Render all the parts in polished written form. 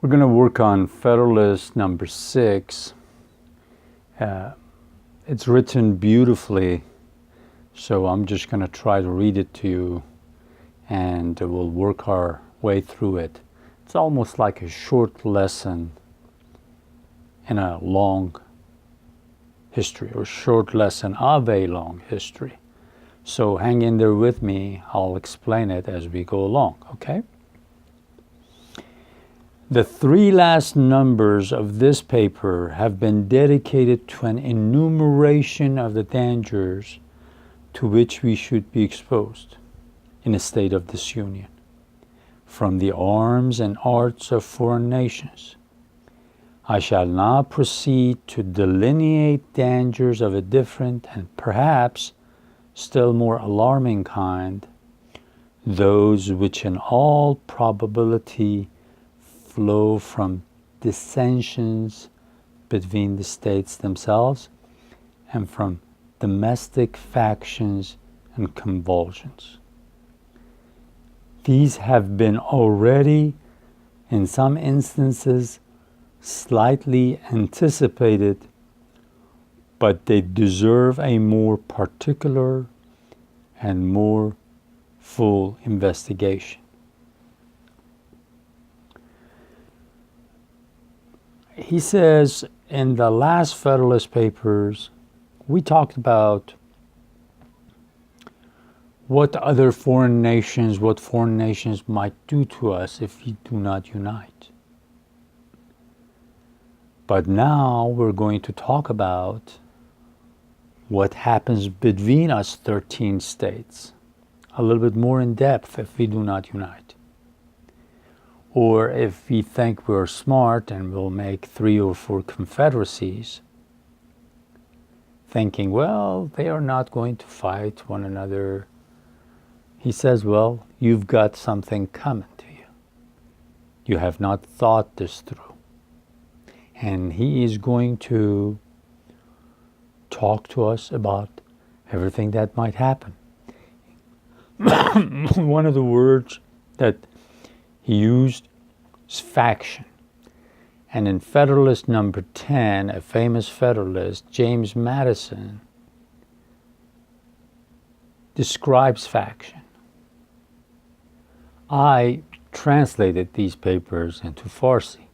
We're going to work on Federalist number 6. It's written beautifully, so I'm just going to try to read it to you, and we'll work our way through it. It's almost like a short lesson in a long history, or short lesson of a long history. So hang in there with me. I'll explain it as we go along, okay? The 3 last numbers of this paper have been dedicated to an enumeration of the dangers to which we should be exposed in a state of disunion from the arms and arts of foreign nations. I shall now proceed to delineate dangers of a different and perhaps still more alarming kind, those which in all probability flow from dissensions between the states themselves and from domestic factions and convulsions. These have been already, in some instances, slightly anticipated, but they deserve a more particular and more full investigation. He says, in the last Federalist Papers, we talked about what foreign nations might do to us if we do not unite. But now we're going to talk about what happens between us 13 states, a little bit more in depth if we do not unite. Or if we think we're smart and we'll make 3 or 4 confederacies, thinking, well, they are not going to fight one another. He says, well, you've got something coming to you. You have not thought this through. And he is going to talk to us about everything that might happen. One of the words that he used is faction. And in Federalist number 10, a famous Federalist, James Madison, describes faction. I translated these papers into Farsi,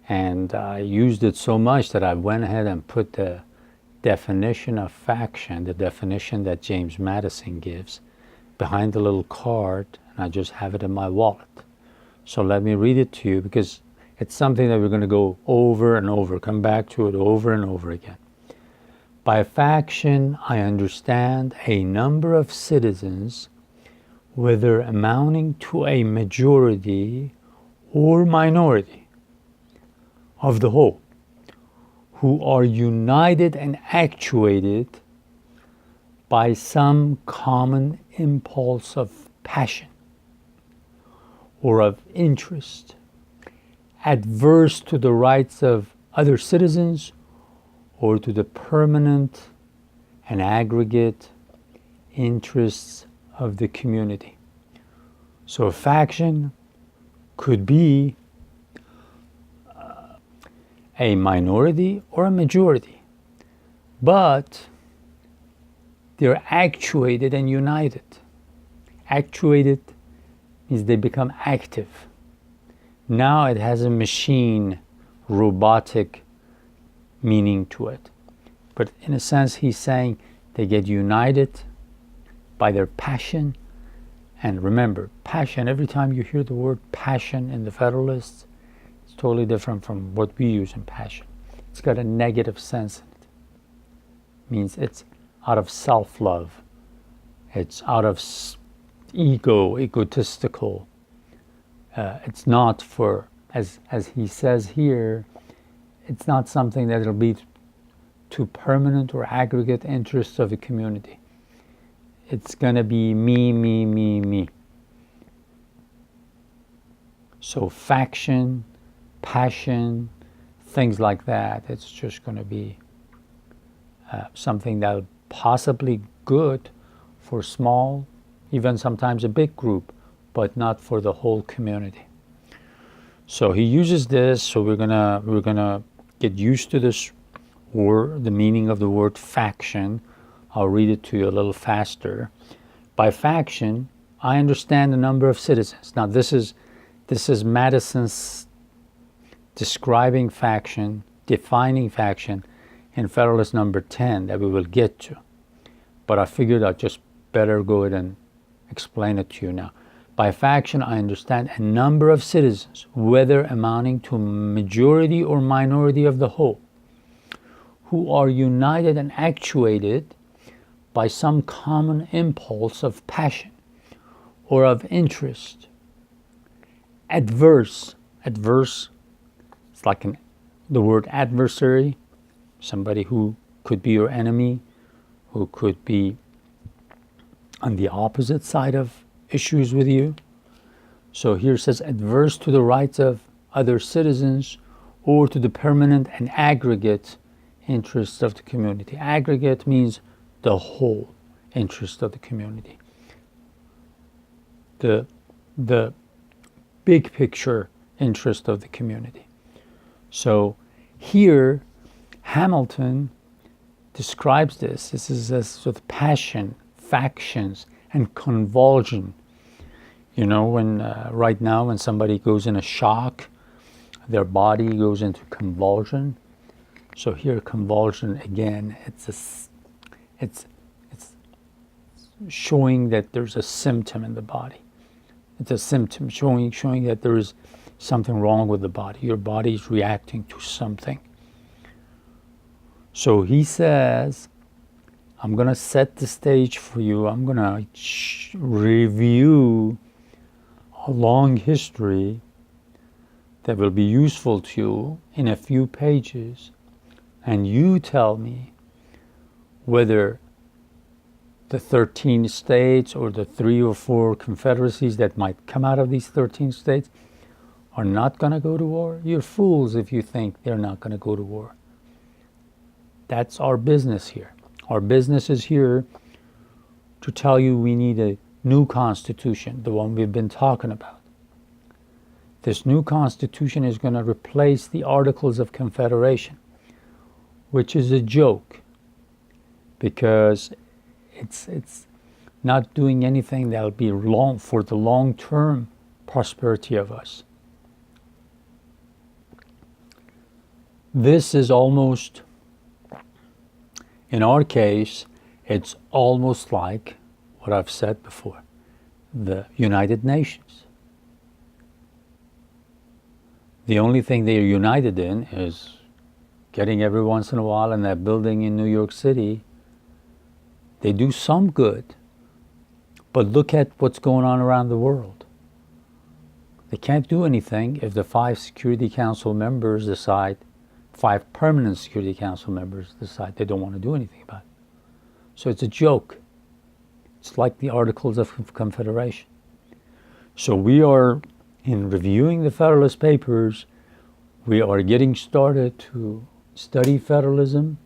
and I used it so much that I went ahead and put the definition of faction, the definition that James Madison gives, behind the little card, and I just have it in my wallet. So let me read it to you, because it's something that we're going to go over and over, come back to it over and over again. By faction, I understand a number of citizens, whether amounting to a majority or minority of the whole, who are united and actuated by some common impulse of passion or of interest, adverse to the rights of other citizens or to the permanent and aggregate interests of the community. So a faction could be a minority or a majority, but they're actuated and united. Actuated means they become active. Now it has a machine, robotic meaning to it. But in a sense, he's saying they get united by their passion. And remember, passion, every time you hear the word passion in the Federalists, it's totally different from what we use in passion. It's got a negative sense in it. It means it's out of self-love. It's out of egotistical. It's not for, as he says here, it's not something that will be to permanent or aggregate interests of the community. It's going to be me, me, me, me. So faction, passion, things like that, it's just going to be something that possibly good for small, even sometimes a big group, but not for the whole community. So he uses this, so we're gonna get used to this word, the meaning of the word faction. I'll read it to you a little faster. By faction, I understand the number of citizens. Now this is Madison's describing faction, defining faction in Federalist number 10 that we will get to. But I figured I'd just better go ahead and explain it to you now. By faction, I understand a number of citizens, whether amounting to majority or minority of the whole, who are united and actuated by some common impulse of passion or of interest. Adverse, it's like the word adversary, somebody who could be your enemy, who could be on the opposite side of issues with you. So here it says adverse to the rights of other citizens or to the permanent and aggregate interests of the community. Aggregate means the whole interest of the community. The big picture interest of the community. So here Hamilton describes this. This is a sort of passion, factions, and convulsion. You know, when right now when somebody goes in a shock, their body goes into convulsion. So here, convulsion again. It's showing that there's a symptom in the body. It's a symptom showing that there is something wrong with the body. Your body is reacting to something. So he says, I'm going to set the stage for you. I'm going to review a long history that will be useful to you in a few pages. And you tell me whether the 13 states or the 3 or 4 confederacies that might come out of these 13 states are not going to go to war. You're fools if you think they're not going to go to war. That's our business here. Our business is here to tell you we need a new constitution, the one we've been talking about. This new constitution is going to replace the Articles of Confederation, which is a joke because it's not doing anything that'll be for the long-term prosperity of us. This is almost, in our case, it's almost like what I've said before, the United Nations. The only thing they're united in is getting every once in a while in that building in New York City. They do some good, but look at what's going on around the world. They can't do anything if the 5 Security Council members decide, 5 permanent Security Council members decide they don't want to do anything about it. So it's a joke. It's like the Articles of Confederation. So we are, in reviewing the Federalist Papers, we are getting started to study federalism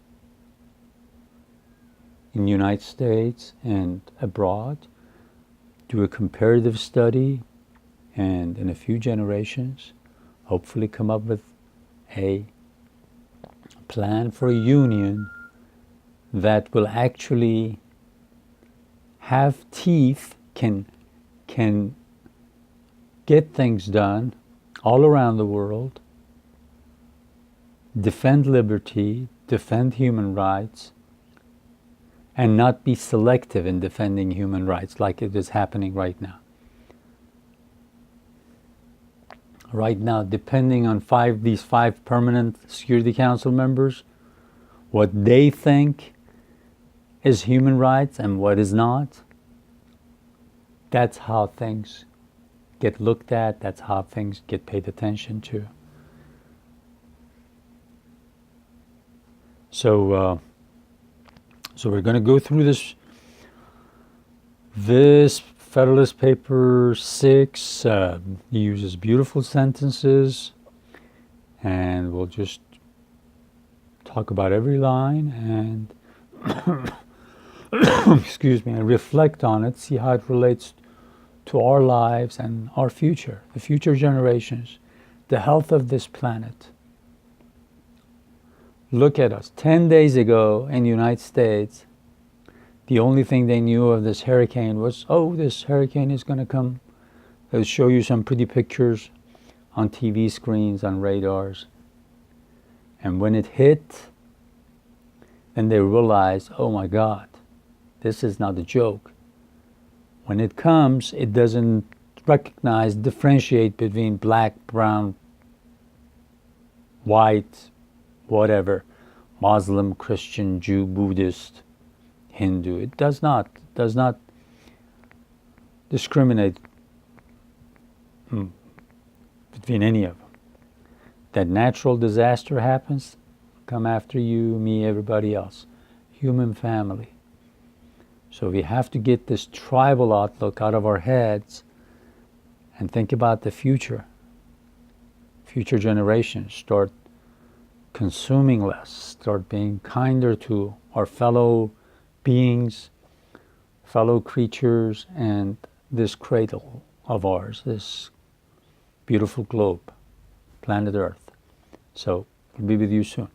in the United States and abroad, do a comparative study, and in a few generations, hopefully come up with a plan for a union that will actually have teeth, can get things done all around the world, defend liberty, defend human rights, and not be selective in defending human rights like it is happening right now. Right now, depending on these 5 permanent Security Council members, what they think is human rights and what is not, that's how things get looked at, that's how things get paid attention to. So we're going to go through this Federalist Paper 6. He uses beautiful sentences, and we'll just talk about every line and excuse me, and reflect on it, see how it relates to our lives and our future, the future generations the health of this planet. Look at us. 10 days ago in the United States, the only thing they knew of this hurricane was, oh, this hurricane is going to come. They'll show you some pretty pictures on TV screens, on radars. And when it hit, then they realized, oh my God, this is not a joke. When it comes, it doesn't recognize, differentiate between black, brown, white, whatever, Muslim, Christian, Jew, Buddhist, Hindu. It does not discriminate between any of them. That natural disaster happens, come after you, me, everybody else. Human family. So we have to get this tribal outlook out of our heads and think about the future. Future generations. Start consuming less. Start being kinder to our fellow beings, fellow creatures, and this cradle of ours, this beautiful globe, planet Earth. So, we'll be with you soon.